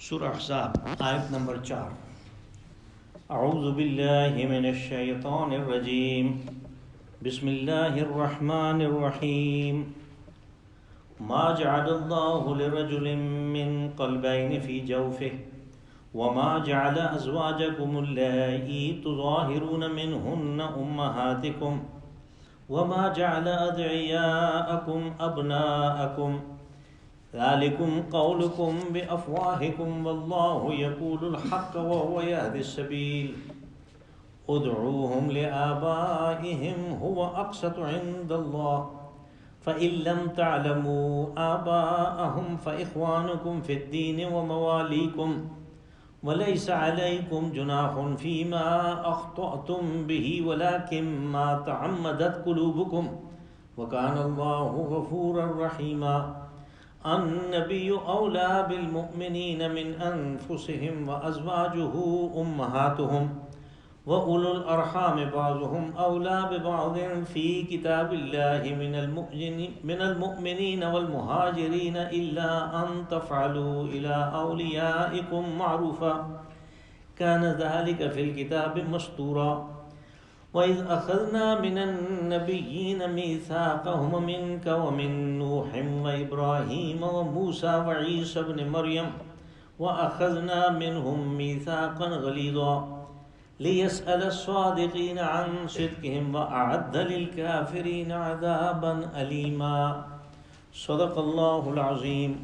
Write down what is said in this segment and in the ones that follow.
سورہ احزاب آیت نمبر 4. اعوذ باللہ من الشیطان الرجیم بسم اللہ الرحمن الرحیم ما جعل اللہ لرجل من قلبین فی جوفہ وما جعل ازواجکم اللائی تظاہرون منہن امہاتکم وما جعل ادعیاءکم ابناءکم ذلكم قولكم بأفواهكم والله يقول الحق وهو يهدي السبيل ادعوهم لآبائهم هو أقسط عند الله فإن لم تعلموا آباءهم فإخوانكم في الدين ومواليكم وليس عليكم جناح فيما أخطأتم به ولكن ما تعمدت قلوبكم وكان الله غفورا رحيما النبي أولى بالمؤمنين من أنفسهم وأزواجه أمهاتهم وأولو الأرحام بعضهم أولى ببعض في كتاب الله من المؤمنين والمهاجرين إلا أن تفعلوا إلى أوليائكم معروفا كان ذلك في الكتاب مسطورا وَإِذْ أَخَذْنَا مِنَ النَّبِيِّينَ مِيثَاقَهُمْ وَمِنْكَ وَمِن نُوحٍ وَإِبْرَاهِيمَ وَمُوسَى وَعِيسَى ابْنِ مَرْيَمَ وَأَخَذْنَا مِنْهُمْ مِيثَاقًا غَلِيظًا لِيَسْأَلَ الصَّادِقِينَ عَنْ صِدْقِهِمْ وَأَعَدَّ لِلْكَافِرِينَ عَذَابًا أَلِيمًا. صدق اللہ العظیم.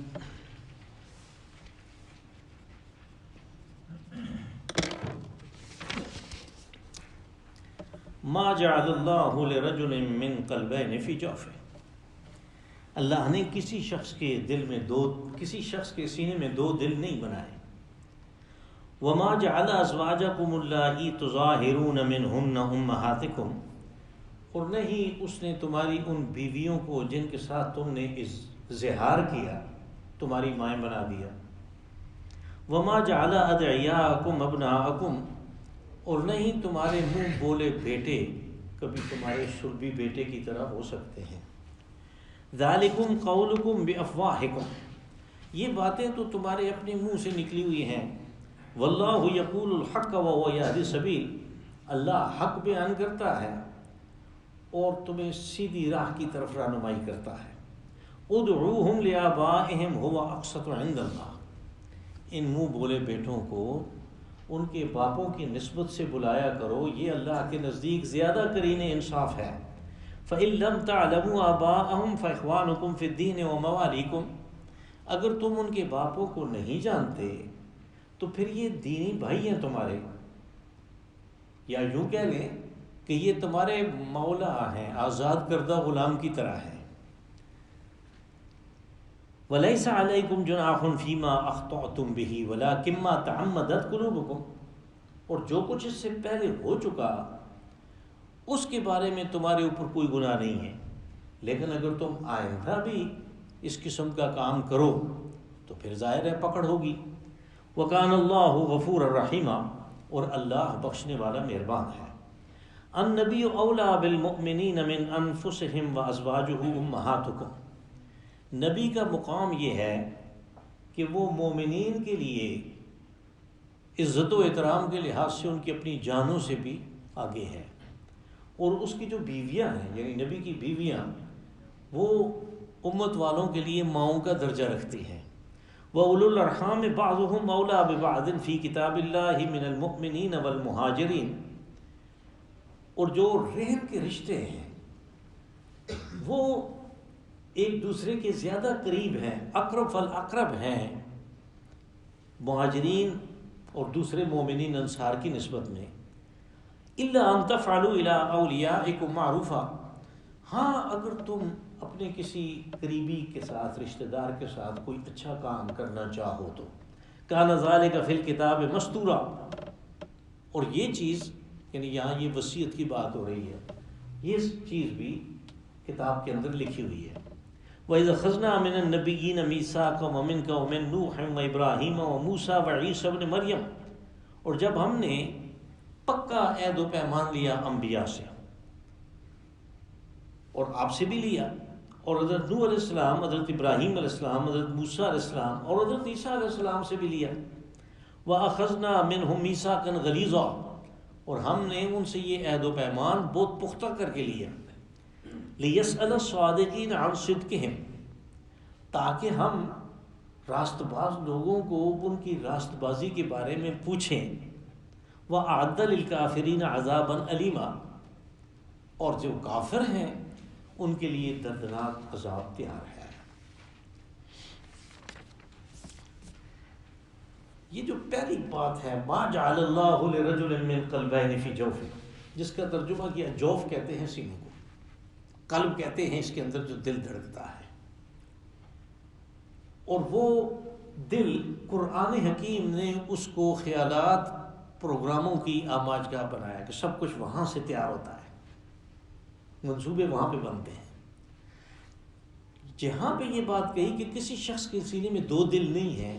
ما جعل اللہ لرجل من قلبین فی جوفہ، اللہ نے کسی شخص کے سینے میں دو دل نہیں بنائے. وما جعل ازواجکم اللائی تظاہرون منہن امہاتکم، اور نہیں اس نے تمہاری ان بیویوں کو جن کے ساتھ تم نے اظہار کیا تمہاری مائیں بنا دیا. وما جعل ادعیاءکم ابناءکم، اور نہیں تمہارے منہ بولے بیٹے کبھی تمہارے شربی بیٹے کی طرح ہو سکتے ہیں. ذالکم قولکم بافواہکم، یہ باتیں تو تمہارے اپنے منہ سے نکلی ہوئی ہیں. واللہ یقول الحق وهو یہدی السبیل، اللہ حق بیان کرتا ہے اور تمہیں سیدھی راہ کی طرف رہنمائی کرتا ہے. ادعوہم لآبائہم هو اقسط عند اللہ، ان منہ بولے بیٹوں کو ان کے باپوں کی نسبت سے بلایا کرو، یہ اللہ کے نزدیک زیادہ قرین انصاف ہے. فَإِن لَمْ تَعْلَمُوا آبَاءَهُمْ فَإِخْوَانُكُمْ فِي الدِّينِ وَمَوَالِيكُمْ، اگر تم ان کے باپوں کو نہیں جانتے تو پھر یہ دینی بھائی ہیں تمہارے، یا یوں کہہ لیں کہ یہ تمہارے مولا ہیں، آزاد کردہ غلام کی طرح ہیں. وَلَيْسَ عَلَيْكُمْ جُنَاحٌ فِيمَا أَخْطَأْتُمْ بِهِ وَلَكِنْ مَا تَعَمَّدَتْ قُلُوبُكُمْ، اور جو کچھ اس سے پہلے ہو چکا اس کے بارے میں تمہارے اوپر کوئی گناہ نہیں ہے، لیکن اگر تم آئندہ بھی اس قسم کا کام کرو تو پھر ظاہر ہے پکڑ ہوگی. وَكَانَ اللَّهُ غَفُورًا رَحِيمًا، اور اللہ بخشنے والا مہربان ہے. النبی اولیٰ بالمؤمنین من انفسہم وازواجہ امہاتکم، نبی کا مقام یہ ہے کہ وہ مومنین کے لیے عزت و احترام کے لحاظ سے ان کی اپنی جانوں سے بھی آگے ہے، اور اس کی جو بیویاں ہیں یعنی نبی کی بیویاں وہ امت والوں کے لیے ماؤں کا درجہ رکھتی ہیں. وَأُولُو الْأَرْحَامِ بَعْضُهُمْ أَوْلَىٰ بِبَعْضٍ فِي كِتَابِ اللَّهِ مِنَ الْمُؤْمِنِينَ وَالْمُهَاجِرِينَ، اور جو رحم کے رشتے ہیں وہ ایک دوسرے کے زیادہ قریب ہیں، اقرب فالاقرب ہیں مہاجرین اور دوسرے مومنین انصار کی نسبت میں. الا ان تفعلوا الى اولیاءکم معروفا، ہاں اگر تم اپنے کسی قریبی کے ساتھ رشتہ دار کے ساتھ کوئی اچھا کام کرنا چاہو تو کان ذلک فی الکتاب مستورا، اور یہ چیز یعنی یہاں یہ وصیت کی بات ہو رہی ہے، یہ چیز بھی کتاب کے اندر لکھی ہوئی ہے. وَإِذْ أَخَذْنَا مِنَ النَّبِيِّينَ مِيثَاقَهُمْ وَمِنْكَ وَمِن نُوحٍ وَإِبْرَاهِيمَ وَمُوسَى وَعِيسَى ابْنِ مَرْيَمَ، اور جب ہم نے پکا عہد و پیمان لیا انبیاء سے اور آپ سے بھی لیا، اور حضرت نوح علیہ السلام، حضرت ابراہیم علیہ السلام، حضرت موسیٰ علیہ السلام اور حضرت عیسیٰ علیہ السلام سے بھی لیا۔ وَأَخَذْنَا مِنْهُمْ مِيثَاقًا غَلِيظًا، اور ہم نے ان سے یہ عہد و پیمان بہت پختہ کر کے لیا۔ لِيَسْأَلَ الصَّادِقِينَ عَنْ صِدْقِهِمْ، تاکہ ہم راست باز لوگوں کو ان کی راست بازی کے بارے میں پوچھیں۔ وَأَعَدَّ لِلْكَافِرِينَ عَذَابًا أَلِيمًا، اور جو کافر ہیں ان کے لیے دردناک عذاب تیار ہے۔ یہ جو پہلی بات ہے ما جعل اللہ لرجل من قلبین فی جوفہ، جس کا ترجمہ کیا جوف کہتے ہیں سینوں کو، قلب کہتے ہیں اس کے اندر جو دل دھڑکتا ہے، اور وہ دل قرآن حکیم نے اس کو خیالات پروگراموں کی آماجگاہ بنایا کہ سب کچھ وہاں سے تیار ہوتا ہے، منصوبے وہاں پہ بنتے ہیں۔ جہاں پہ یہ بات کہی کہ کسی شخص کے سینے میں دو دل نہیں ہیں،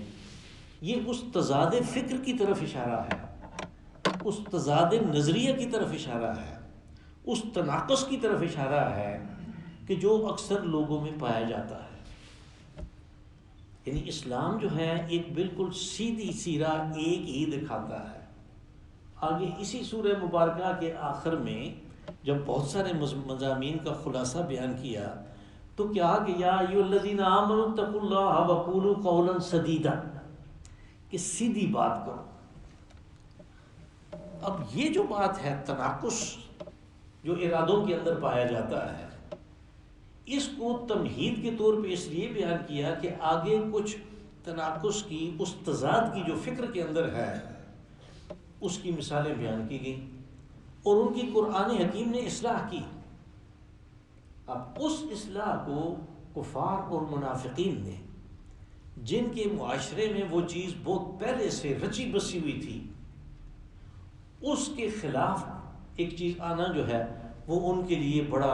یہ اس تضاد فکر کی طرف اشارہ ہے، اس تضاد نظریہ کی طرف اشارہ ہے، اس تناقض کی طرف اشارہ ہے کہ جو اکثر لوگوں میں پایا جاتا ہے۔ یعنی اسلام جو ہے ایک بالکل سیدھی سیرا ایک ہی دکھاتا ہے۔ آگے اسی سورہ مبارکہ کے آخر میں جب بہت سارے مضامین کا خلاصہ بیان کیا تو کیا کہ یا ایھا الذین آمنوا اتقوا اللہ وقولوا قولا سدیدا، کہ سیدھی بات کرو۔ اب یہ جو بات ہے تناقض جو ارادوں کے اندر پایا جاتا ہے، اس کو تمہید کے طور پہ اس لیے بیان کیا کہ آگے کچھ تناقض کی، اس تضاد کی جو فکر کے اندر ہے اس کی مثالیں بیان کی گئیں اور ان کی قرآن حکیم نے اصلاح کی۔ اب اس اصلاح کو کفار اور منافقین نے، جن کے معاشرے میں وہ چیز بہت پہلے سے رچی بسی ہوئی تھی، اس کے خلاف ایک چیز آنا جو ہے وہ ان کے لیے بڑا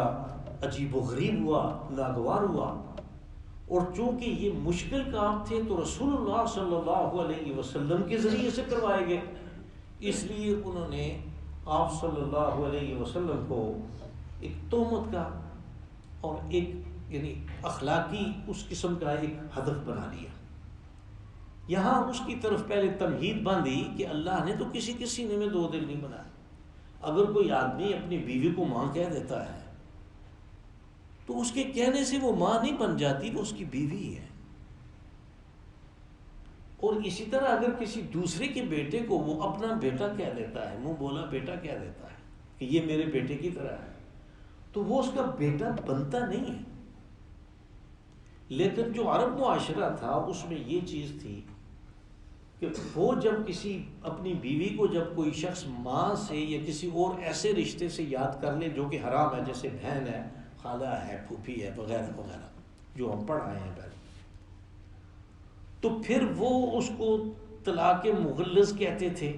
عجیب و غریب ہوا، ناگوار ہوا۔ اور چونکہ یہ مشکل کام تھے تو رسول اللہ صلی اللہ علیہ وسلم کے ذریعے سے کروائے گئے، اس لیے انہوں نے آپ صلی اللہ علیہ وسلم کو ایک تہمت کا اور ایک یعنی اخلاقی اس قسم کا ایک ہدف بنا لیا۔ یہاں اس کی طرف پہلے تمہید باندھی کہ اللہ نے تو کسی کے سینے میں دو دل نہیں بنائے۔ اگر کوئی آدمی اپنی بیوی کو ماں کہہ دیتا ہے تو اس کے کہنے سے وہ ماں نہیں بن جاتی، وہ اس کی بیوی ہے۔ اور اسی طرح اگر کسی دوسرے کے بیٹے کو وہ اپنا بیٹا کہہ دیتا ہے، منہ بولا بیٹا کہہ دیتا ہے کہ یہ میرے بیٹے کی طرح ہے، تو وہ اس کا بیٹا بنتا نہیں ہے۔ لیکن جو عرب معاشرہ تھا اس میں یہ چیز تھی کہ وہ جب کسی اپنی بیوی کو جب کوئی شخص ماں سے یا کسی اور ایسے رشتے سے یاد کر لے جو کہ حرام ہے، جیسے بہن ہے، خالہ ہے، پھوپھی ہے، وغیرہ وغیرہ جو ہم پڑھ آئے ہیں پہلے، تو پھر وہ اس کو طلاق مغلظ کہتے تھے۔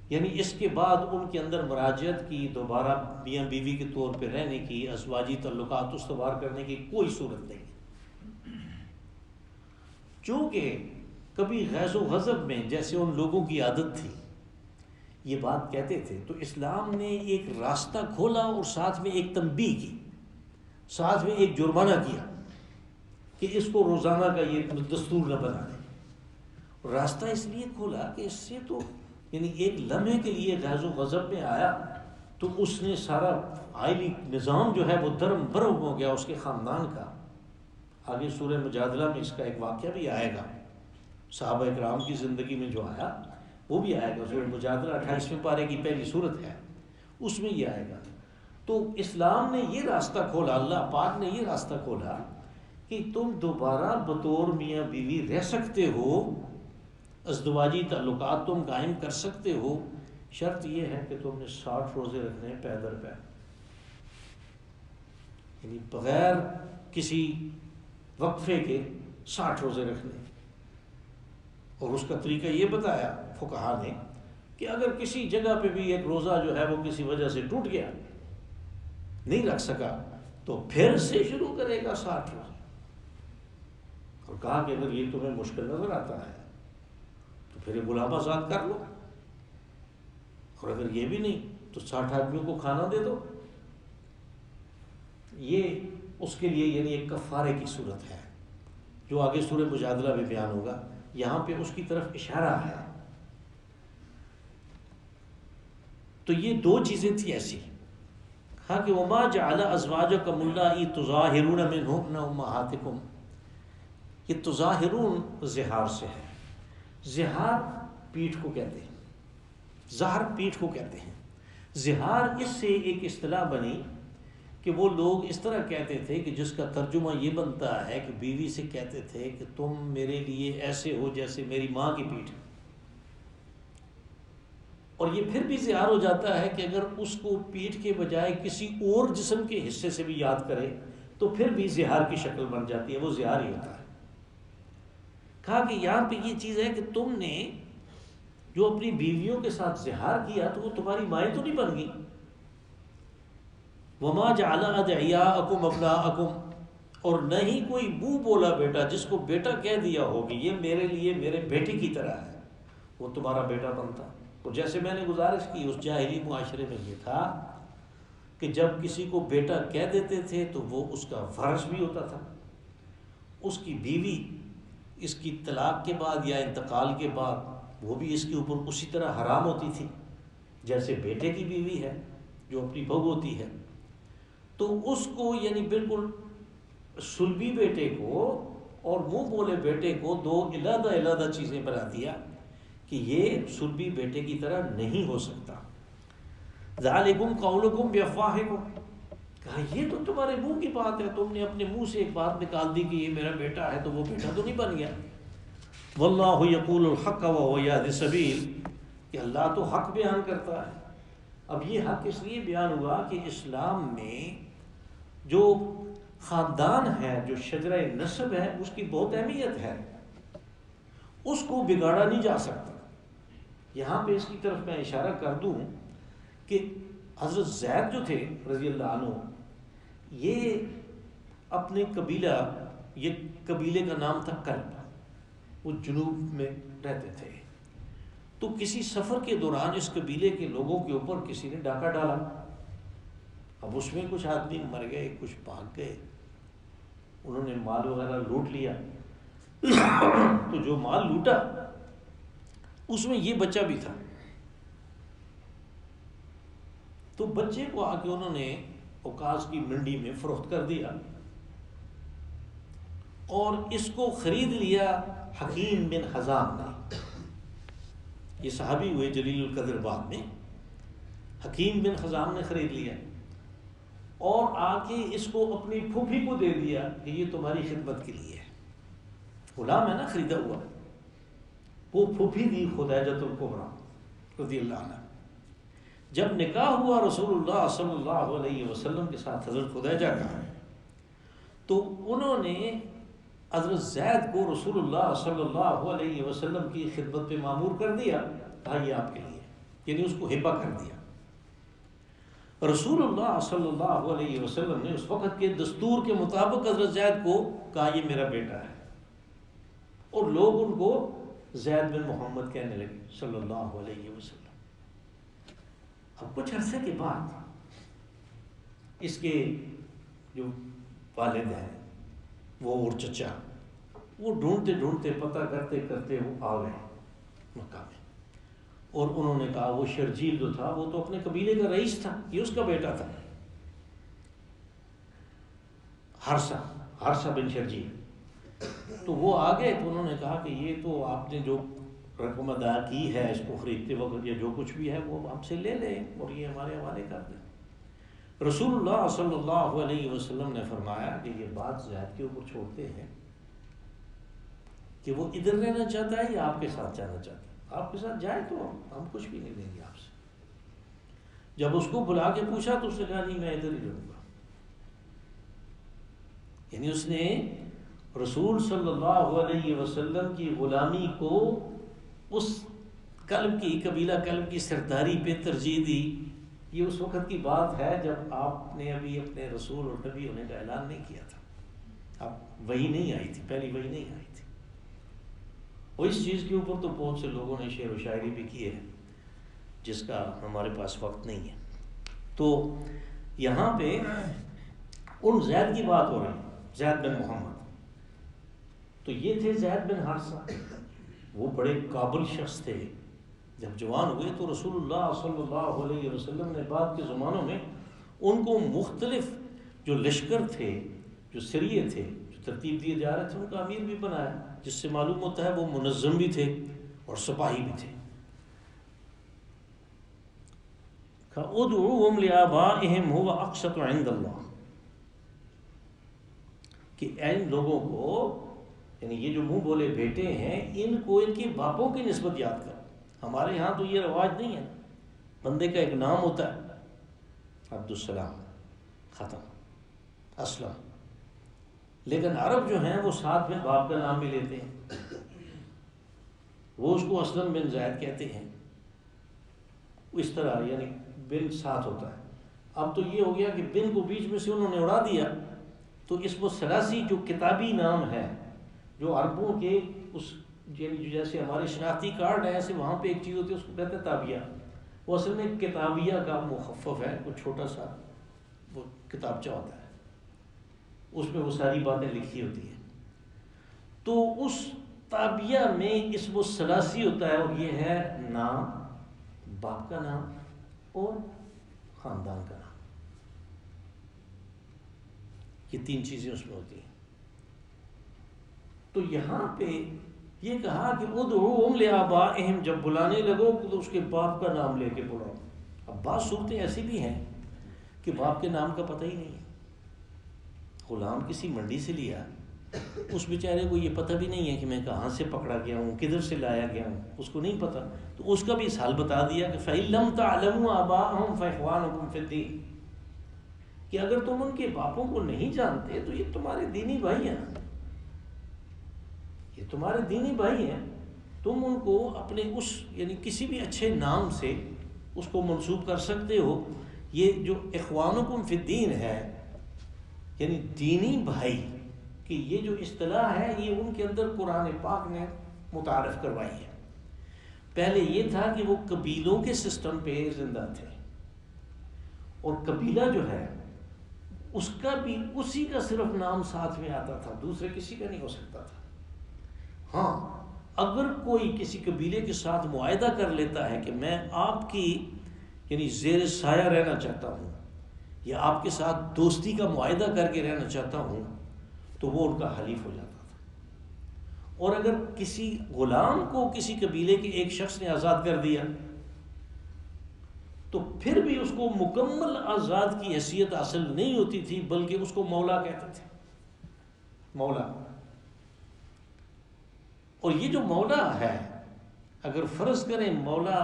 یعنی اس کے بعد ان کے اندر مراجعت کی، دوبارہ میاں بیوی کے طور پہ رہنے کی، ازواجی تعلقات استوار کرنے کی کوئی صورت نہیں۔ چونکہ کبھی غیظ و غضب میں جیسے ان لوگوں کی عادت تھی یہ بات کہتے تھے، تو اسلام نے ایک راستہ کھولا اور ساتھ میں ایک تنبیہ کی، ساتھ میں ایک جرمانہ کیا کہ اس کو روزانہ کا یہ دستور نہ بنا دیں۔ راستہ اس لیے کھولا کہ اس سے تو یعنی ایک لمحے کے لیے غیظ و غضب میں آیا تو اس نے سارا عائلی نظام جو ہے وہ درم برہم ہو گیا اس کے خاندان کا۔ آگے سورہ مجادلہ میں اس کا ایک واقعہ بھی آئے گا، صحابہ اکرام کی زندگی میں جو آیا وہ بھی آئے گا۔ سورہ مجادلہ 28ویں پارے کی پہلی سورت ہے، اس میں یہ آئے گا۔ تو اسلام نے یہ راستہ کھولا، اللہ پاک نے یہ راستہ کھولا کہ تم دوبارہ بطور میاں بیوی رہ سکتے ہو، ازدواجی تعلقات تم قائم کر سکتے ہو، شرط یہ ہے کہ تم نے 60 روزے رکھنے ہیں پے در پے، یعنی بغیر کسی وقفے کے 60 روزے رکھنے۔ اور اس کا طریقہ یہ بتایا فقہا نے کہ اگر کسی جگہ پہ بھی ایک روزہ جو ہے وہ کسی وجہ سے ٹوٹ گیا، نہیں رکھ سکا، تو پھر سے شروع کرے گا 60 روزے۔ اور کہا کہ اگر یہ تمہیں مشکل نظر آتا ہے تو پھر یہ غلام آزاد کر لو، اور اگر یہ بھی نہیں تو 60 آدمیوں کو کھانا دے دو۔ یہ اس کے لیے یعنی ایک کفارے کی صورت ہے، جو آگے سورہ مجادلہ میں بیان ہوگا، یہاں پہ اس کی طرف اشارہ ہے۔ تو یہ دو چیزیں تھیں ایسی، کہا کہ وما جعل ازواجکم اللاتی تظاہرون منہن امہاتکم، یہ تظاہرون زہار سے ہے، زہار پیٹھ کو کہتے ہیں، زہر پیٹھ کو کہتے ہیں۔ زہار اس سے ایک اصطلاح بنی کہ وہ لوگ اس طرح کہتے تھے کہ جس کا ترجمہ یہ بنتا ہے کہ بیوی سے کہتے تھے کہ تم میرے لیے ایسے ہو جیسے میری ماں کی پیٹھ، اور یہ پھر بھی زہار ہو جاتا ہے کہ اگر اس کو پیٹھ کے بجائے کسی اور جسم کے حصے سے بھی یاد کرے تو پھر بھی زہار کی شکل بن جاتی ہے، وہ زہار ہی ہوتا ہے۔ کہا کہ یہاں پہ یہ چیز ہے کہ تم نے جو اپنی بیویوں کے ساتھ زہار کیا تو وہ تمہاری مائیں تو نہیں بن گئی۔ وما جعل ادعیاءکم ابناءکم، اور نہیں کوئی منہ بولا بیٹا جس کو بیٹا کہہ دیا ہو کہ یہ میرے لیے میرے بیٹے کی طرح ہے، وہ تمہارا بیٹا بنتا۔ تو جیسے میں نے گزارش کی اس جاہلی معاشرے میں یہ تھا کہ جب کسی کو بیٹا کہہ دیتے تھے تو وہ اس کا فرض بھی ہوتا تھا، اس کی بیوی اس کی طلاق کے بعد یا انتقال کے بعد وہ بھی اس کے اوپر اسی طرح حرام ہوتی تھی جیسے بیٹے کی بیوی ہے جو اپنی بہو ہوتی ہے۔ تو اس کو یعنی بالکل سلبی بیٹے کو اور منہ بولے بیٹے کو دو علیحدہ علیحدہ چیزیں بنا دیا کہ یہ سلبی بیٹے کی طرح نہیں ہو سکتا۔ ذالکم قولکم بافواہکم، کہا یہ تو تمہارے منہ کی بات ہے، تم نے اپنے منہ سے ایک بات نکال دی کہ یہ میرا بیٹا ہے تو وہ بیٹا تو نہیں بن گیا۔ واللہ یقول الحق وہو یہدی السبیل، کہ اللہ تو حق بیان کرتا ہے۔ اب یہ حق اس لیے بیان ہوا کہ اسلام میں جو خاندان ہے، جو شجرہ نسب ہے، اس کی بہت اہمیت ہے، اس کو بگاڑا نہیں جا سکتا۔ یہاں پہ اس کی طرف میں اشارہ کر دوں کہ حضرت زید جو تھے رضی اللہ عنہ، یہ اپنے قبیلہ، یہ قبیلے کا نام تھا کلب، وہ جنوب میں رہتے تھے۔ تو کسی سفر کے دوران اس قبیلے کے لوگوں کے اوپر کسی نے ڈاکہ ڈالا، اب اس میں کچھ آدمی مر گئے، کچھ بھاگ گئے، انہوں نے مال وغیرہ لوٹ لیا۔ تو جو مال لوٹا اس میں یہ بچہ بھی تھا، تو بچے کو آ کے انہوں نے اوکاز کی منڈی میں فروخت کر دیا، اور اس کو خرید لیا حکیم بن حزام نے۔ یہ صحابی ہوئے جلیل القدر، بعد میں حکیم بن حزام نے خرید لیا اور آ کے اس کو اپنی پھوپھی کو دے دیا کہ یہ تمہاری خدمت کے لیے ہے۔ غلام ہے نا خریدا ہوا، وہ پھوپھی دی خدیجۃ الکبریٰ رضی اللہ عنہ۔ جب نکاح ہوا رسول اللہ صلی اللہ علیہ وسلم کے ساتھ حضرت خدیجہ کا، تو انہوں نے حضرت زید کو رسول اللہ صلی اللہ علیہ وسلم کی خدمت پہ مامور کر دیا، کہا یہ آپ کے لیے، یعنی اس کو ہبہ کر دیا۔ رسول اللہ صلی اللہ علیہ وسلم نے اس وقت کے دستور کے مطابق حضرت زید کو کہا یہ میرا بیٹا ہے، اور لوگ ان کو زید بن محمد کہنے لگے صلی اللہ علیہ وسلم۔ اب کچھ عرصے کے بعد اس کے جو والد ہیں وہ اور چچا، وہ ڈھونڈتے ڈھونڈتے پتہ کرتے کرتے وہ آ گئے مکہ میں، اور انہوں نے کہا وہ شرجیل جو تھا وہ تو اپنے قبیلے کا رئیس تھا، یہ اس کا بیٹا تھا، حرثہ بن شرجیل۔ تو وہ آ گئے تو انہوں نے کہا کہ یہ تو آپ نے جو رقم ادا کی ہے اس کو خریدتے وقت یا جو کچھ بھی ہے وہ ہم سے لے لیں اور یہ ہمارے حوالے کر دیں۔ رسول اللہ صلی اللہ علیہ وسلم نے فرمایا کہ یہ بات زید کے اوپر چھوڑتے ہیں کہ وہ ادھر رہنا چاہتا ہے یا آپ کے ساتھ جانا چاہتا ہے، آپ کے ساتھ جائے تو ہم کچھ بھی نہیں دیں گے آپ سے۔ جب اس کو بلا کے پوچھا تو اس نے کہا نہیں میں ادھر ہی رہوں گا، یعنی اس نے رسول صلی اللہ علیہ وسلم کی غلامی کو اس کلب کی، قبیلہ کلب کی سرداری پہ ترجیح دی۔ یہ اس وقت کی بات ہے جب آپ نے ابھی اپنے رسول اور نبی ہونے کا اعلان نہیں کیا تھا، اب وحی نہیں آئی تھی، پہلی وحی نہیں آئی تھی۔ اور اس چیز کے اوپر تو بہت سے لوگوں نے شعر و شاعری بھی کی ہے جس کا ہمارے پاس وقت نہیں ہے۔ تو یہاں پہ ان زید کی بات ہو رہی ہے، زید بن محمد. تو یہ تھے زید بن حارثہ، وہ بڑے قابل شخص تھے. جب جوان ہوئے تو رسول اللہ صلی اللہ علیہ وسلم نے بعد کے زمانوں میں ان کو مختلف جو لشکر تھے، جو سریے تھے، جو ترتیب دیے جا رہے تھے، ان کا امیر بھی بنایا، جس سے معلوم ہوتا ہے وہ منظم بھی تھے اور سپاہی بھی تھے. ادعوہم لآبائہم هو اقسط عند اللہ، کہ ان لوگوں کو، یعنی یہ جو منہ بولے بیٹے ہیں، ان کو ان کے باپوں کی نسبت یاد کر. ہمارے ہاں تو یہ رواج نہیں ہے، بندے کا ایک نام ہوتا ہے، عبدالسلام، ختم، اسلم. لیکن عرب جو ہیں وہ ساتھ میں باپ کا نام بھی لیتے ہیں، وہ اس کو اسلم بن زید کہتے ہیں. اس طرح یعنی بن ساتھ ہوتا ہے. اب تو یہ ہو گیا کہ بن کو بیچ میں سے انہوں نے اڑا دیا، تو اسم الثلاثی جو کتابی نام ہے، جو عربوں کے اس یعنی جیسے ہمارے شناختی کارڈ ہیں، ایسے وہاں پہ ایک چیز ہوتی ہے، اس کو کہتے ہیں تابیہ. وہ اصل میں کتابیہ کا مخفف ہے، وہ چھوٹا سا وہ کتابچہ ہوتا ہے، اس میں وہ ساری باتیں لکھی ہوتی ہیں. تو اس تابیہ میں اسم الثلاثی ہوتا ہے، اور یہ ہے نام، باپ کا نام اور خاندان کا نام. یہ تین چیزیں اس میں ہوتی ہیں. تو یہاں پہ یہ کہا کہ ادعوہم لآبائہم، جب بلانے لگو تو اس کے باپ کا نام لے کے بلاؤ. اب بعض صورتیں ایسی بھی ہیں کہ باپ کے نام کا پتہ ہی نہیں ہے. غلام کسی منڈی سے لیا، اس بیچارے کو یہ پتہ بھی نہیں ہے کہ میں کہاں سے پکڑا گیا ہوں، کدھر سے لایا گیا ہوں، اس کو نہیں پتہ. تو اس کا بھی اس حال بتا دیا کہ فَإِن لَمْ تَعْلَمُوا آبَاءَهُمْ فَإِخْوَانُكُمْ فِي الدِّينِ، کہ اگر تم ان کے باپوں کو نہیں جانتے تو یہ تمہارے دینی بھائی ہیں، یہ تمہارے دینی بھائی ہیں. تم ان کو اپنے اس یعنی کسی بھی اچھے نام سے اس کو منسوب کر سکتے ہو. یہ جو اخوانکم فی الدین ہے، یعنی دینی بھائی کہ یہ جو اصطلاح ہے یہ ان کے اندر قرآن پاک نے متعارف کروائی ہے. پہلے یہ تھا کہ وہ قبیلوں کے سسٹم پہ زندہ تھے، اور قبیلہ جو ہے اس کا بھی اسی کا صرف نام ساتھ میں آتا تھا، دوسرے کسی کا نہیں ہو سکتا تھا. ہاں اگر کوئی کسی قبیلے کے ساتھ معاہدہ کر لیتا ہے کہ میں آپ کی یعنی زیر سایہ رہنا چاہتا ہوں، یا آپ کے ساتھ دوستی کا معاہدہ کر کے رہنا چاہتا ہوں، تو وہ ان کا حلیف ہو جاتا تھا. اور اگر کسی غلام کو کسی قبیلے کے ایک شخص نے آزاد کر دیا تو پھر بھی اس کو مکمل آزاد کی حیثیت حاصل نہیں ہوتی تھی، بلکہ اس کو مولا کہتے تھے، مولا. اور یہ جو مولا ہے، اگر فرض کریں مولا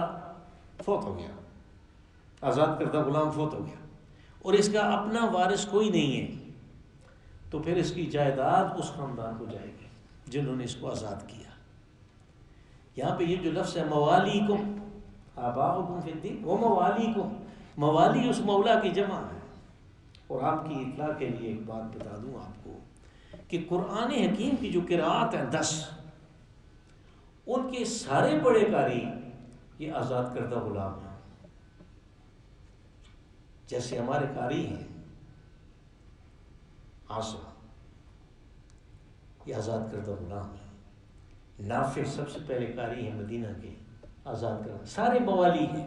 فوت ہو گیا، آزاد کردہ غلام فوت ہو گیا، اور اس کا اپنا وارث کوئی نہیں ہے، تو پھر اس کی جائیداد اس خاندان کو جائے گی جنہوں نے اس کو آزاد کیا. یہاں پہ یہ جو لفظ ہے موالیکم آباؤکم فی الدین و موالیکم، موالی اس مولا کی جمع ہے. اور آپ کی اطلاع کے لیے ایک بات بتا دوں آپ کو کہ قرآن حکیم کی جو قرآت ہیں 10، ان کے سارے بڑے قاری یہ آزاد کردہ غلام ہیں. جیسے ہمارے قاری ہیں عاصم، یہ آزاد کردہ غلام ہیں. نافع سب سے پہلے قاری ہیں مدینہ کے، آزاد کردہ. سارے موالی ہیں،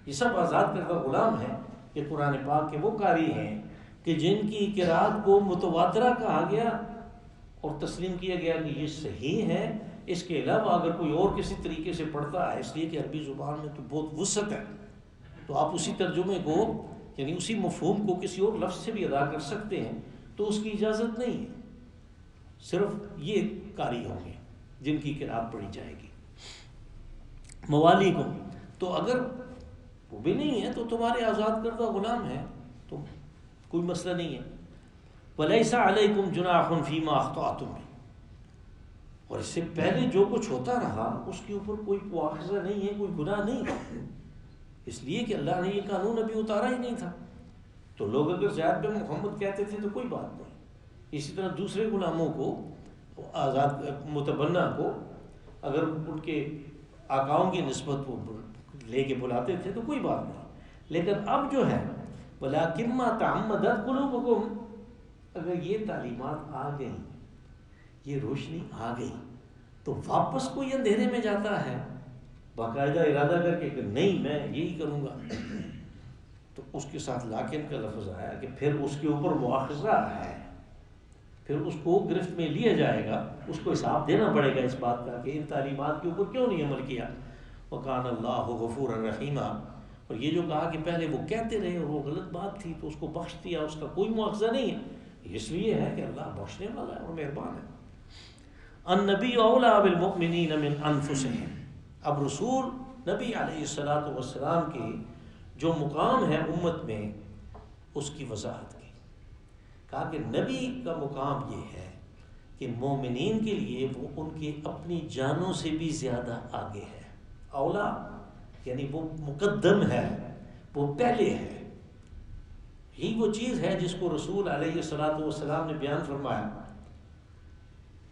یہ سب آزاد کردہ غلام ہیں. یہ قرآن پاک کے وہ قاری ہیں کہ جن کی قرات کو متواترہ کہا گیا اور تسلیم کیا گیا کہ یہ صحیح ہے. اس کے علاوہ اگر کوئی اور کسی طریقے سے پڑھتا ہے، اس لیے کہ عربی زبان میں تو بہت وسعت ہے، تو آپ اسی ترجمے کو یعنی اسی مفہوم کو کسی اور لفظ سے بھی ادا کر سکتے ہیں، تو اس کی اجازت نہیں ہے. صرف یہ قاری ہوں گے جن کی قرات پڑھی جائے گی. موالی کو تو اگر وہ بھی نہیں ہے تو تمہارے آزاد کردہ غلام ہیں تو کوئی مسئلہ نہیں ہے. وَلَيْسَ عَلَيْكُمْ جُنَاحٌ فِي مَا أَخْطَأْتُمْ بِهِ، اور اس سے پہلے جو کچھ ہوتا رہا اس کے اوپر کوئی مواخذہ نہیں ہے، کوئی گناہ نہیں، اس لیے کہ اللہ نے یہ قانون ابھی اتارا ہی نہیں تھا. تو لوگ اگر زید بن محمد کہتے تھے تو کوئی بات نہیں. اسی طرح دوسرے غلاموں کو آزاد متبنہ کو اگر ان کے آقاؤں کی نسبت وہ لے کے بلاتے تھے تو کوئی بات نہیں. لیکن اب جو ہے وَلَٰكِن مَّا تَعَمَّدَتْ قُلُوبُكُمْ، اگر یہ تعلیمات آ گئیں، یہ روشنی آ گئی، تو واپس کوئی اندھیرے میں جاتا ہے باقاعدہ ارادہ کر کے کہ نہیں میں یہی کروں گا، تو اس کے ساتھ لاکن کا لفظ آیا کہ پھر اس کے اوپر مواخذہ ہے، پھر اس کو گرفت میں لیا جائے گا، اس کو حساب دینا پڑے گا اس بات کا کہ ان تعلیمات کے اوپر کیوں نہیں عمل کیا۔ وَقَانَ اللَّهُ غَفُورًا رَحِيمًا، اور یہ جو کہا کہ پہلے وہ کہتے رہے اور وہ غلط بات تھی تو اس کو بخش دیا، اس کا کوئی مواخذہ نہیں ہے، اس لیے ہے کہ اللہ بخشنے والا ہے اور مہربان ہے۔ النبی اولیٰ بالمؤمنین من انفسہم، اب رسول نبی علیہ الصلوۃ والسلام کی جو مقام ہے امت میں اس کی وضاحت کی، کہا کہ نبی کا مقام یہ ہے کہ مومنین کے لیے وہ ان کے اپنی جانوں سے بھی زیادہ آگے ہے۔ اولا یعنی وہ مقدم ہے، وہ پہلے ہے، یہی وہ چیز ہے جس کو رسول علیہ الصلوۃ والسلام نے بیان فرمایا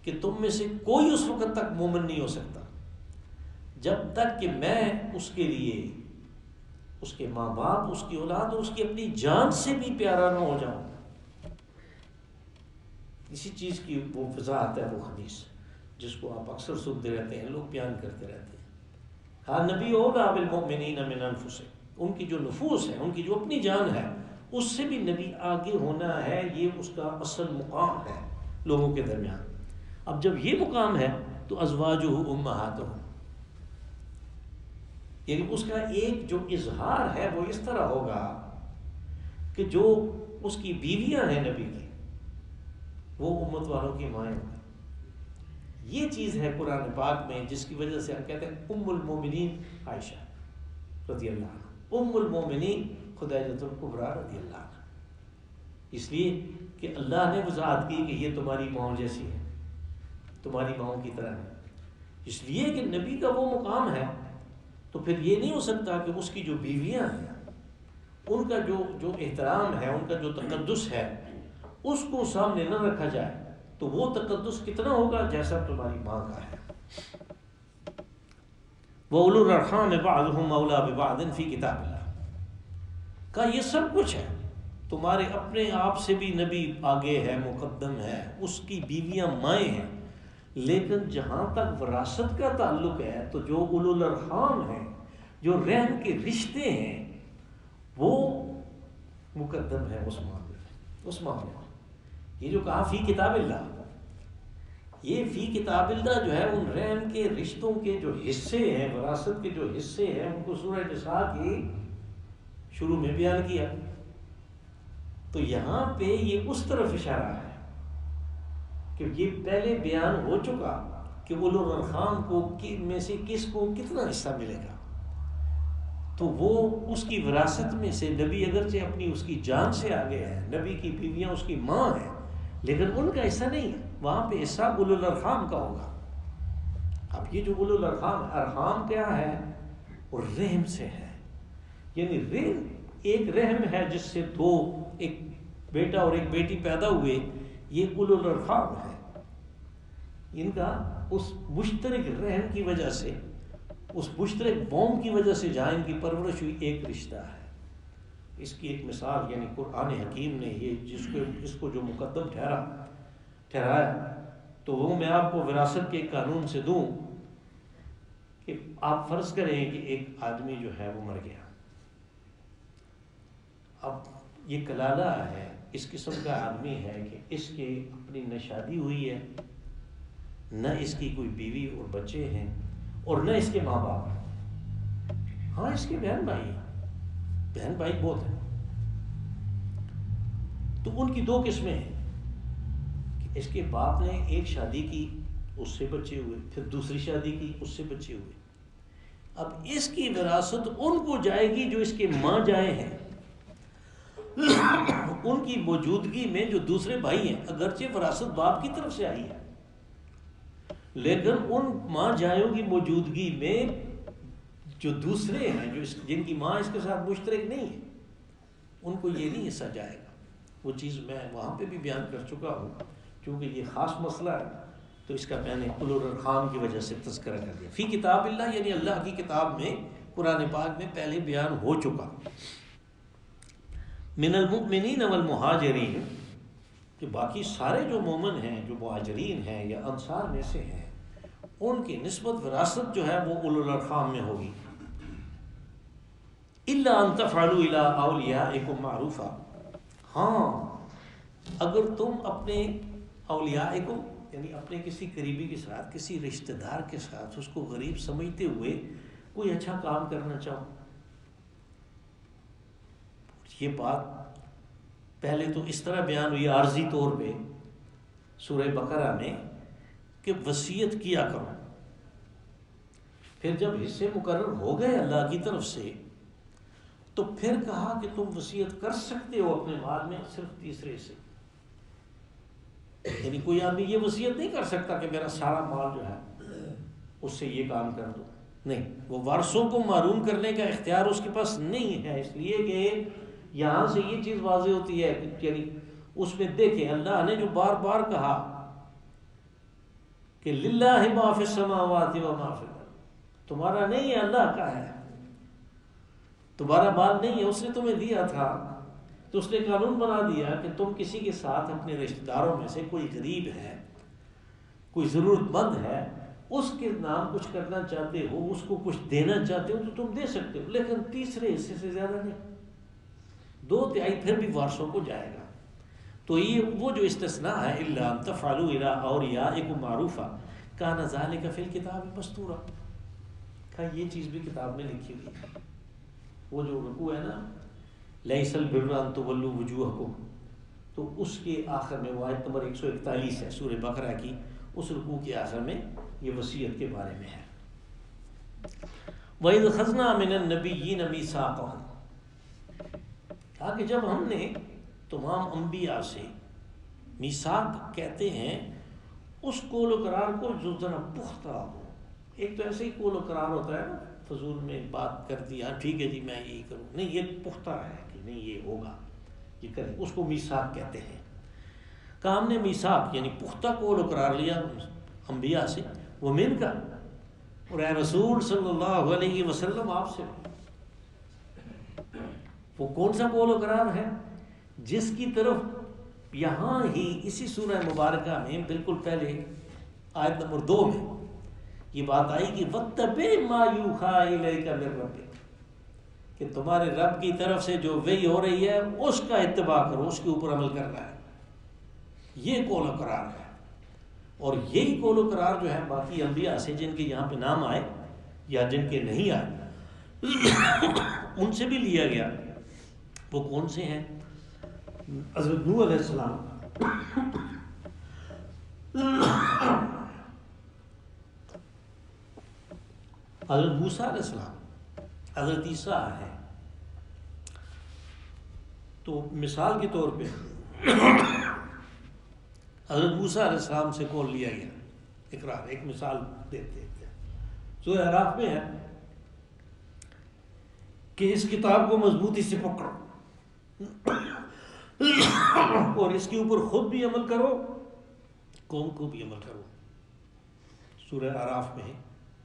کہ تم میں سے کوئی اس وقت تک مومن نہیں ہو سکتا جب تک کہ میں اس کے لیے اس کے ماں باپ، اس کی اولاد اور اس کی اپنی جان سے بھی پیارا نہ ہو جاؤں۔ اسی چیز کی وہ وضاحت ہے وہ حدیث جس کو آپ اکثر سنتے رہتے ہیں، لوگ بیان کرتے رہتے ہیں۔ ہاں نبی اولیٰ بالمؤمنین من انفسہم، ان کی جو نفوس ہے، ان کی جو اپنی جان ہے، اس سے بھی نبی آگے ہونا ہے، یہ اس کا اصل مقام ہے لوگوں کے درمیان۔ اب جب یہ مقام ہے تو ازواجہ امہاتہم، یعنی اس کا ایک جو اظہار ہے وہ اس طرح ہوگا کہ جو اس کی بیویاں ہیں نبی کی، وہ امت والوں کی مائیں ہیں۔ یہ چیز ہے قرآن پاک میں جس کی وجہ سے ہم کہتے ہیں ام المومنین عائشہ رضی اللہ عنہ، ام المومنین خدیجہ الکبریٰ رضی اللہ عنہ، اس لیے کہ اللہ نے وضاحت کی کہ یہ تمہاری ماؤں جیسی ہے، تمہاری ماؤں کی طرح ہے، اس لیے کہ نبی کا وہ مقام ہے، تو پھر یہ نہیں ہو سکتا کہ اس کی جو بیویاں ہیں ان کا جو احترام ہے، ان کا جو تقدس ہے، اس کو سامنے نہ رکھا جائے، تو وہ تقدس کتنا ہوگا جیسا تمہاری ماں کا ہے۔ وَأُولُو الْأَرْحَامِ بَعْضُهُمْ أَوْلَىٰ بِبَعْضٍ فِي كِتَابِ اللَّهِ، کا یہ سب کچھ ہے، تمہارے اپنے آپ سے بھی نبی آگے ہے، مقدم ہے، اس کی بیویاں مائیں ہیں، لیکن جہاں تک وراثت کا تعلق ہے تو جو اولو الارحام ہیں، جو رحم کے رشتے ہیں، وہ مقدم ہے اس معاملے میں۔ یہ جو کہا فی کتاب اللہ، یہ فی کتاب اللہ جو ہے ان رحم کے رشتوں کے جو حصے ہیں، وراثت کے جو حصے ہیں، ان کو سورہ نساء کی شروع میں بیان کیا، تو یہاں پہ یہ اس طرف اشارہ ہے کہ یہ پہلے بیان ہو چکا کہ اولو الارحام کو میں سے کس کو کتنا حصہ ملے گا، تو وہ اس کی وراثت میں سے نبی اگرچہ اپنی اس کی جان سے آگے ہے، نبی کی بیویاں اس کی ماں ہیں، لیکن ان کا حصہ نہیں ہے، وہاں پہ حصہ اولو الارحام کا ہوگا۔ اب یہ جو اولو الارحام، ارحام کیا ہے؟ اور رحم سے ہے، یعنی رحم ایک رحم ہے جس سے دو، ایک بیٹا اور ایک بیٹی پیدا ہوئے، یہ اولو الارحام ہے، ان کا اس مشترک رحم کی وجہ سے، اس مشترک بوم کی وجہ سے جہاں ان کی پرورش ہوئی، ایک رشتہ ہے۔ اس کی ایک مثال یعنی قرآن حکیم نے یہ اس کو جو مقدم ٹھہرایا، تو وہ میں آپ کو وراثت کے قانون سے دوں کہ آپ فرض کریں کہ ایک آدمی جو ہے وہ مر گیا، اب یہ کلالہ ہے، اس قسم کا آدمی ہے کہ اس کے اپنی نہ شادی ہوئی ہے، نہ اس کی کوئی بیوی اور بچے ہیں، اور نہ اس کے ماں باپ، ہاں اس کے بہن بھائی بہت ہیں، تو ان کی دو قسمیں ہیں کہ اس کے باپ نے ایک شادی کی، اس سے بچے ہوئے، پھر دوسری شادی کی، اس سے بچے ہوئے، اب اس کی وراثت ان کو جائے گی جو اس کے ماں جائے ہیں، ان کی موجودگی میں جو دوسرے بھائی ہیں، اگرچہ وراثت باپ کی طرف سے آئی ہے، لیکن ان ماں جائوں کی موجودگی میں جو دوسرے ہیں، جن کی ماں اس کے ساتھ مشترک نہیں ہے، ان کو یہ نہیں حصہ جائے گا۔ وہ چیز میں وہاں پہ بھی بیان کر چکا ہوں، کیونکہ یہ خاص مسئلہ ہے تو اس کا میں نے اولو الارحام کی وجہ سے تذکرہ کر دیا۔ فی کتاب اللہ یعنی اللہ کی کتاب میں، قرآن پاک میں پہلے بیان ہو چکا۔ من المؤمنین والمہاجرین، کہ باقی سارے جو مومن ہیں، جو مہاجرین ہیں یا انصار میں سے ہیں، ان کی نسبت وراثت جو ہے وہ اولو الارحام میں ہوگی. الا ان تفعلوا الى اولیاءکم معروفا، ہاں اگر تم اپنے اولیاءکم یعنی اپنے کسی قریبی کے ساتھ، کسی رشتہ دار کے ساتھ اس کو غریب سمجھتے ہوئے کوئی اچھا کام کرنا چاہو. یہ بات پہلے تو اس طرح بیان ہوئی عارضی طور پہ سورہ بقرہ میں کہ وصیت کیا کرو. پھر جب حصے مقرر ہو گئے اللہ کی طرف سے تو پھر کہا کہ تم وصیت کر سکتے ہو اپنے مال میں صرف تیسرے سے. یعنی کوئی آدمی یہ وصیت نہیں کر سکتا کہ میرا سارا مال جو ہے اس سے یہ کام کر دو. نہیں، وہ وارثوں کو محروم کرنے کا اختیار اس کے پاس نہیں ہے. اس لیے کہ یہاں سے یہ چیز واضح ہوتی ہے کہ یعنی اس میں دیکھیں اللہ نے جو بار بار کہا کہ للہ ما فی السماوات و ما فی الارض، تمہارا نہیں ہے، اللہ کا ہے، تمہارا مال نہیں ہے، اس نے تمہیں دیا تھا. تو اس نے قانون بنا دیا کہ تم کسی کے ساتھ اپنے رشتہ داروں میں سے کوئی غریب ہے، کوئی ضرورت مند ہے، اس کے نام کچھ کرنا چاہتے ہو، اس کو کچھ دینا چاہتے ہو تو تم دے سکتے ہو، لیکن تیسرے حصے سے زیادہ نہیں. 2/3 پھر بھی وارثوں کو جائے گا. تو یہ وہ جو استثناء ہے الا ان تفعلوا الى اولیاءکم معروفا کان ذلک فی الکتاب مسطورا، کہ یہ چیز بھی کتاب میں لکھی ہوئی ہے. وہ جو رکوع ہے نا لیس البر ان تولوا وجوہکم، تو اس کے آخر میں وہ آیت نمبر 141 ہے سورہ بقرہ کی، اس رکوع کے آخر میں یہ وصیت کے بارے میں ہے. وَإِذْ أَخَذْنَا مِنَ النَّبِيِّينَ مِيثَاقَهُمْ، کہا کہ جب ہم نے تمام انبیاء سے، میثاق کہتے ہیں اس قول و قرار کو جو ذرا پختہ ہو. ایک تو ایسے ہی قول و قرار ہوتا ہے نا، فضول میں بات کر دی، ہاں ٹھیک ہے جی میں یہی کروں، نہیں یہ پختہ ہے کہ نہیں یہ ہوگا، یہ کریں، اس کو میثاق کہتے ہیں. کہا ہم نے میثاق یعنی پختہ قول و قرار لیا انبیاء سے، وہ من کا، اور اے رسول صلی اللہ علیہ وسلم آپ سے. وہ کون سا قول و قرار ہے جس کی طرف یہاں ہی اسی سورہ مبارکہ میں بالکل پہلے آیت نمبر 2 میں یہ بات آئی کہ وَاتَّبِعْ مَا يُوحَىٰ إِلَيْكَ مِن رَبِّكَ، کہ تمہارے رب کی طرف سے جو وحی ہو رہی ہے اس کا اتباع کرو، اس کے اوپر عمل کرنا ہے. یہ قول و قرار ہے. اور یہی قول و قرار جو ہے باقی انبیاء سے جن کے یہاں پہ نام آئے یا جن کے نہیں آئے ان سے بھی لیا گیا. وہ کون سے ہیں؟ حضرت نوح علیہ السلام، حضرت موسیٰ علیہ السلام، حضرت عیسیٰ ہے. تو مثال کے طور پہ حضرت موسیٰ علیہ السلام سے قول لیا گیا اقرار. ایک مثال دیتے ہیں سورہ اعراف میں ہے کہ اس کتاب کو مضبوطی سے پکڑو اور اس کے اوپر خود بھی عمل کرو، قوم کو بھی عمل کرو. سورہ اعراف میں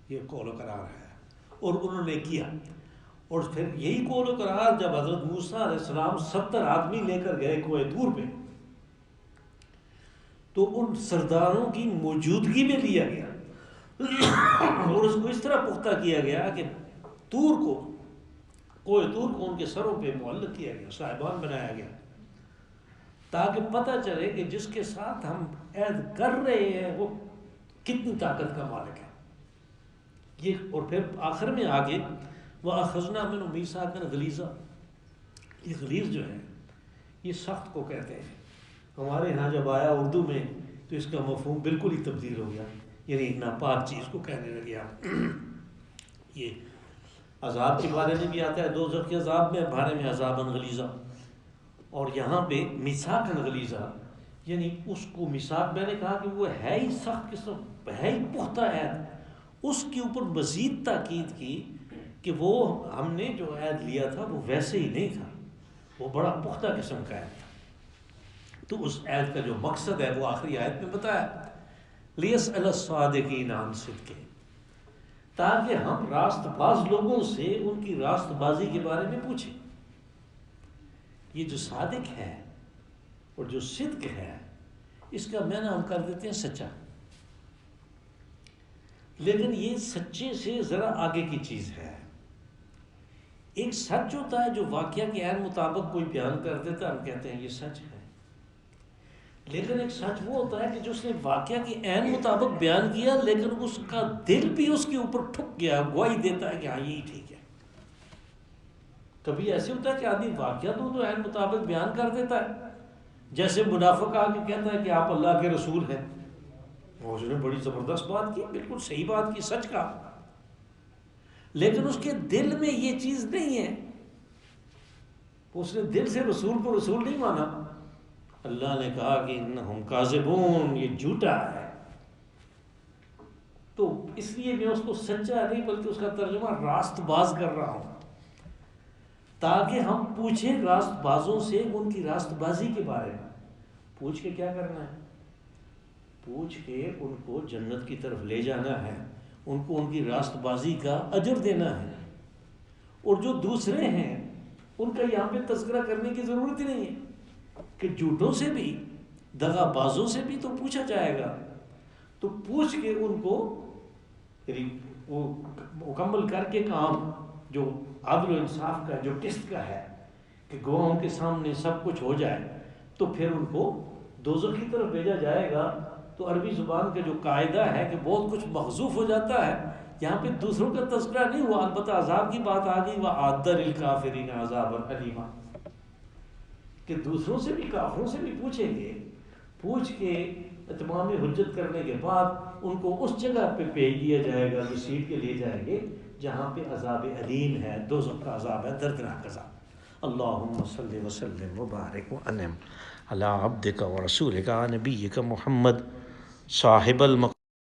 یہ قول و قرار ہے اور انہوں نے کیا. اور پھر یہی قول و قرار جب حضرت موسیٰ علیہ السلام 70 آدمی لے کر گئے کوہ طور پہ تو ان سرداروں کی موجودگی میں لیا گیا اور اس کو اس طرح پختہ کیا گیا کہ کوہ طور کو ان کے سروں پہ معلق کیا گیا، صاحبان بنایا گیا، تاکہ پتہ چلے کہ جس کے ساتھ ہم عہد کر رہے ہیں وہ کتنی طاقت کا مالک ہے. یہ اور پھر آخر میں آگے وَأَخَذْنَا مِنْهُم مِيثَاقًا غَلِيظًا، یہ غلیظ جو ہے یہ سخت کو کہتے ہیں. ہمارے ہاں جب آیا اردو میں تو اس کا مفہوم بالکل ہی تبدیل ہو گیا، یعنی ایک ناپاک چیز کو کہنے لگے آپ. یہ عذاب کے بارے میں بھی آتا ہے، دوزخ کے عذاب میں بارے میں عذابًا غلیظا، اور یہاں پہ میثاقًا غلیظا یعنی اس کو میثاق میں نے کہا کہ وہ ہے ہی سخت قسم، ہے ہی پختہ عہد. اس کے اوپر مزید تاکید کی کہ وہ ہم نے جو عہد لیا تھا وہ ویسے ہی نہیں تھا، وہ بڑا پختہ قسم کا عہد تھا. تو اس عہد کا جو مقصد ہے وہ آخری آیت میں بتایا، لِيَسْأَلَ الصَّادِقِينَ عَنْ صِدْقِهِمْ، تاکہ ہم راست باز لوگوں سے ان کی راست بازی کے بارے میں پوچھیں. یہ جو صادق ہے اور جو صدق ہے اس کا معنی ہم کر دیتے ہیں سچا، لیکن یہ سچے سے ذرا آگے کی چیز ہے۔ ایک سچ ہوتا ہے جو واقعہ کے عین مطابق کوئی بیان کر دیتا ہے، ہم کہتے ہیں یہ سچ ہے، لیکن ایک سچ وہ ہوتا ہے کہ جو اس نے واقعہ کے عین مطابق بیان کیا لیکن اس کا دل بھی اس کے اوپر ٹھک گیا، گواہی دیتا ہے کہ ہاں یہی ٹھیک ہے۔ کبھی ایسے ہوتا ہے کہ آدمی واقعہ تو عین مطابق بیان کر دیتا ہے، جیسے منافق آ کے کہتا ہے کہ آپ اللہ کے رسول ہیں، اور اس نے بڑی زبردست بات کی، بالکل صحیح بات کی، سچ کا، لیکن اس کے دل میں یہ چیز نہیں ہے، اس نے دل سے رسول کو رسول نہیں مانا۔ اللہ نے کہا کہ انہم کاذبون، یہ جھوٹا ہے۔ تو اس لیے میں اس کو سچا نہیں بلکہ اس کا ترجمہ راست باز کر رہا ہوں، تاکہ ہم پوچھیں راست بازوں سے ان کی راست بازی کے بارے میں۔ پوچھ کے کیا کرنا ہے؟ پوچھ کے ان کو جنت کی طرف لے جانا ہے، ان کو ان کی راست بازی کا اجر دینا ہے۔ اور جو دوسرے ہیں ان کا یہاں پہ تذکرہ کرنے کی ضرورت ہی نہیں ہے کہ جھوٹوں سے بھی، دغا بازوں سے بھی تو پوچھا جائے گا، تو پوچھ کے ان کو وہ مکمل کر کے کام جو عدل و انصاف کا، جو قسط کا ہے کہ گواہوں کے سامنے سب کچھ ہو جائے، تو پھر ان کو دوزخ کی طرف بھیجا جائے گا۔ تو عربی زبان کا جو قاعدہ ہے کہ بہت کچھ محذوف ہو جاتا ہے، یہاں پہ دوسروں کا تذکرہ نہیں ہوا، البتہ عذاب کی بات آ گئی، وَأَعَدَّ لِلْكَافِرِينَ عَذَابًا أَلِيمًا، کہ دوسروں سے بھی، کافروں سے بھی پوچھیں گے، پوچھ کے اتمام حجت کرنے کے بعد ان کو اس جگہ پہ بھیج دیا جائے گا، مسیح کے لیے جائیں گے جہاں پہ عذاب علیم ہے، دوزخ کا عذاب ہے، دردناک عذاب۔ اللہم صلی وسلم وبارک وانعم علی عبدک ورسولک نبیک محمد صاحب